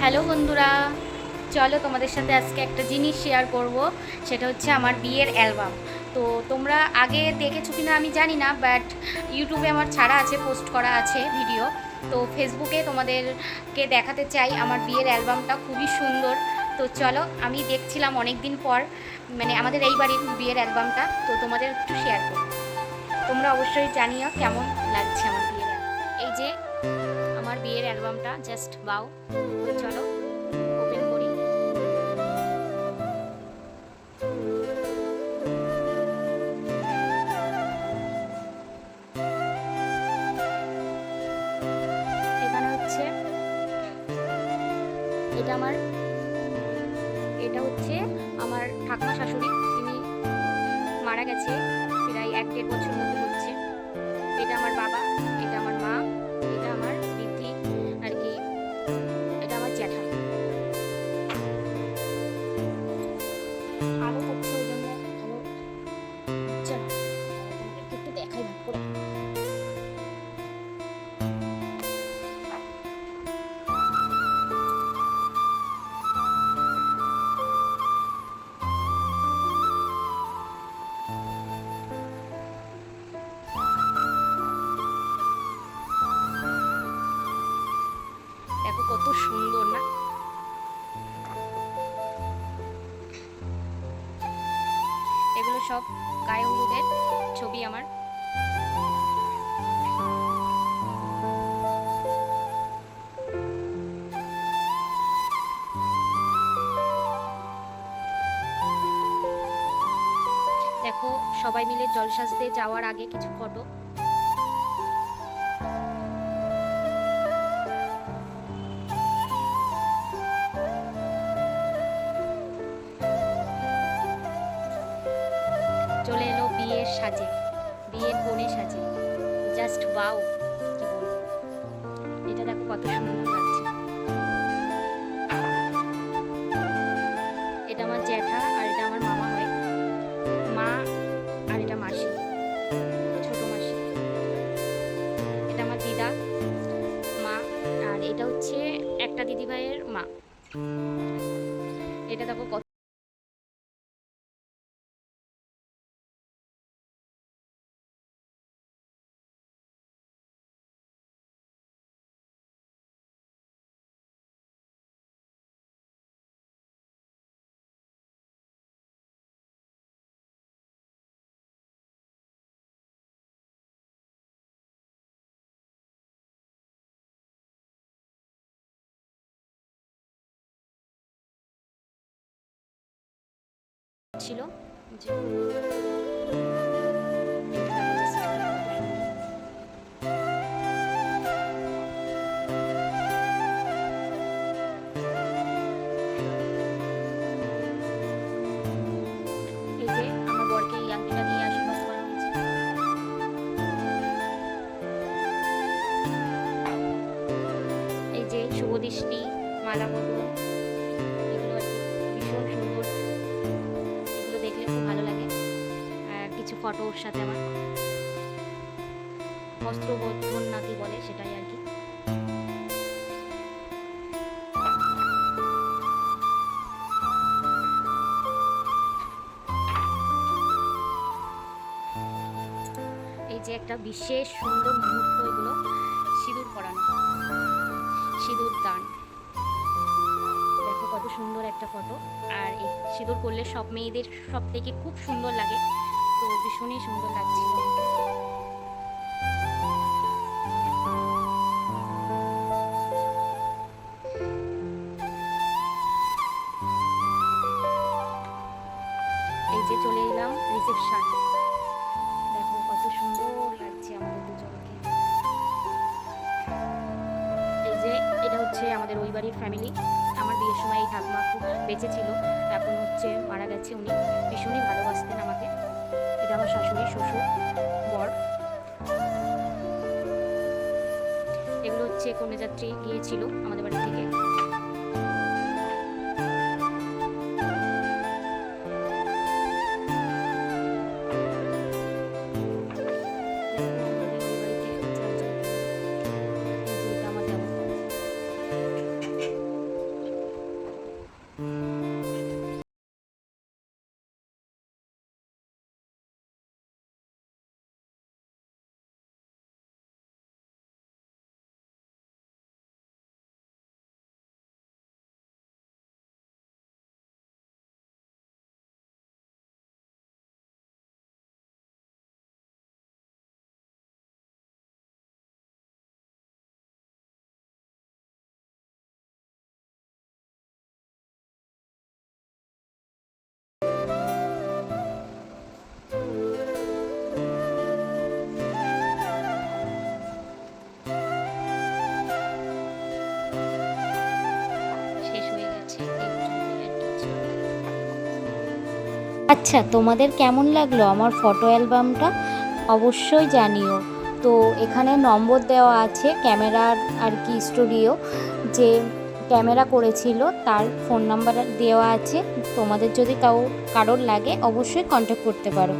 Hello বন্ধুরা, চলো তোমাদের সাথে আজকে একটা জিনিস শেয়ার করব। সেটা হচ্ছে আমার বিয়ের অ্যালবাম। তো তোমরা আগে দেখেছো কিনা আমি জানি না, বাট ইউটিউবে আমার ছাড়া আছে, পোস্ট করা আছে ভিডিও। তো ফেসবুকে তোমাদেরকে দেখাতে চাই আমার বিয়ের অ্যালবামটা, খুবই সুন্দর। তো চলো, আমি দেখছিলাম অনেক দিন পর, মানে আমাদের এই বাড়ির বিয়ের অ্যালবামটা, তো তোমাদের একটু শেয়ার করব। তোমরা অবশ্যই জানিও কেমন লাগছে আমার বিয়ের অ্যালবাম। এই যে আমার বিয়ের অ্যালবামটা, জাস্ট বাও। তো চলো ওপেন করি। এখানে হচ্ছে এটা আমার এটা হচ্ছে আমার ঠাকুমা শাশুড়ি, তিনি মারা গেছে প্রায় 1-1.5 বছর মতো হচ্ছে। এটা আমার বাবা, এটা আমার মা, এটা আমার দিদি আর কি, এটা আমার জ্যাঠা। আলো পড়ছে ওই জন্য আলো হচ্ছে না, তোমাদেরকে একটু দেখাই ভাগ করে। দেখো কত সুন্দর না? এগুলো সব গায়ে হলুদের ছবি আমার। দেখো সবাই মিলে জল সাজতে যাওয়ার আগে কিছু ফটো। চলে এলো বিয়ের সাজে, বিয়ের কোণে সাজে, জাস্ট ওয়াও, কি বলবো। এটা দেখো কত সুন্দর লাগছে। এটা আমার জ্যাঠা আর এটা আমার মামা হয়, মা আর এটা মাসি, ছোট মাসি। এটা আমার দিদা, মা, আর এটা হচ্ছে একটা দিদিভাইয়ের মা। এটা দেখো কত ছিল যে এই যে আমার বরকে এই আংটিটা দিয়ে আশীর্বাদ করা হয়েছে। এই যে শুভদৃষ্টি, মালা বদল, এগুলো আর কি ভীষণ সুন্দর। এগুলো দেখলে খুব ভালো লাগে। আর কিছু ফটো ওর সাথে আমার, বস্ত্রবর্ধন নাকি বলে সেটাই আর কি। এই যে একটা বিশেষ সুন্দর মুহূর্ত, এগুলো সিঁদুর পরানো, সিঁদুর দান। দেখো কত সুন্দর একটা ফটো। আর এই সিঁদুর করলে সব মেয়েদের সব থেকে খুব সুন্দর লাগে, তো ভীষণই সুন্দর লাগছিল। এই যে চলে এলাম রিসেপশন। দেখো কত সুন্দর লাগছে আমাদের দুজনকে। এই যে এটা হচ্ছে আমাদের ওই বাড়ির ফ্যামিলি। আমার বিয়ের সময় এই ঠাকুমা খুব বেঁচে ছিল, এখন হচ্ছে মারা গেছে। উনি ভীষণই ভালোবাসতেন আমাকে। এটা আমার শাশুড়ি, শ্বশুর, বর। এগুলো হচ্ছে কন্যাযাত্রী গিয়েছিল আমাদের বাড়ি থেকে। আচ্ছা, তোমাদের কেমন লাগলো আমার ফটো অ্যালবামটা অবশ্যই জানিও। তো এখানে নম্বর দেওয়া আছে ক্যামেরার আর কি স্টুডিও, যে ক্যামেরা করেছিল তার ফোন নাম্বার দেওয়া আছে, তোমাদের যদি কারোর লাগে অবশ্যই কন্ট্যাক্ট করতে পারো।